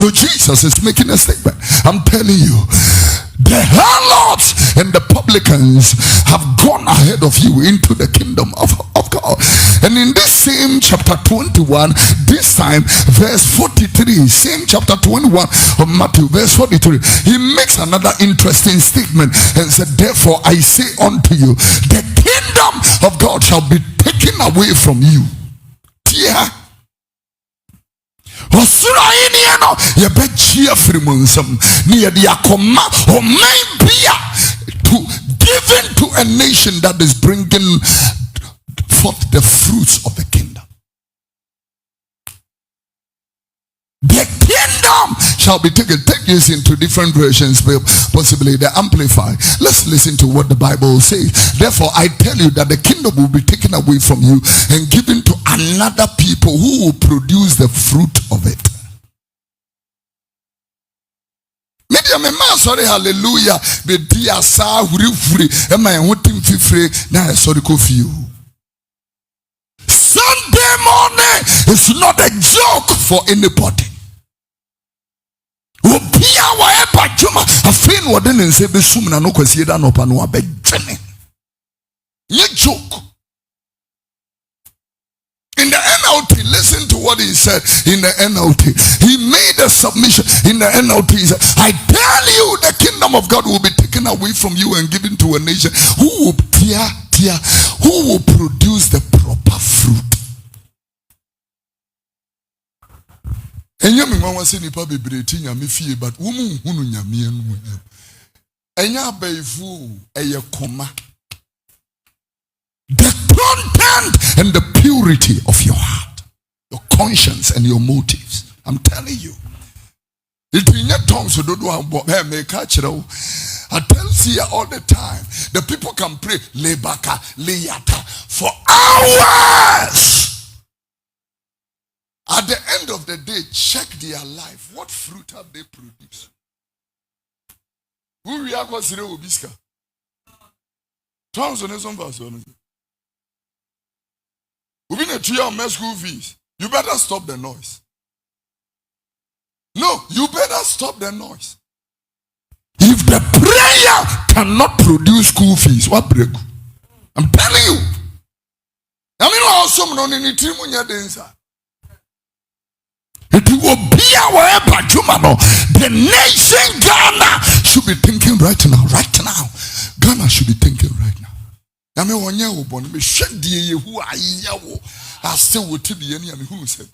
So Jesus is making a statement. I'm telling you, the harlots and the publicans have gone ahead of you into the kingdom of God. And in this same chapter 21, this time verse 43, same chapter 21 of Matthew, verse 43, he makes another interesting statement and said, therefore I say unto you, the kingdom of God shall be taken away from you. Yeah. Given to a nation that is bringing forth the fruits of the kingdom. The kingdom shall be taken. Take this into different versions, possibly the Amplified. Let's listen to what the Bible says. Therefore, I tell you that the kingdom will be taken away from you and given to another people who will produce the fruit of it. Sorry, hallelujah. The dear sa huri am I wanting free now? Sorry, Kofi. Sunday morning is not a joke for anybody. Opia wa eba juma afin waden nse be sum na no kwasi da no pa no abedwene. Ye joke. In the NLT, listen to what he said in the NLT. He made a submission in the NLT. He said, I tell you, the kingdom of God will be taken away from you and given to a nation who will produce the proper fruit. And you mean one say nipa bebreti nyame fie, but woman hunu nyame anu. Enya baifu eye koma. The content and the purity of your heart, your conscience and your motives. I'm telling you. I tell you all the time, the people can pray lebaka leyata for hours. At the end of the day, check their life. What fruit have they produced? Who we are considering obiska? We've been a 2-year school fees. You better stop the noise. No, you better stop the noise. If the prayer cannot produce school fees, what break? I'm telling you. I mean, also it will be our the nation Ghana should be thinking right now. Right now. Ghana should be thinking right now. I mean, when you born, me shed the who I still would be any who said.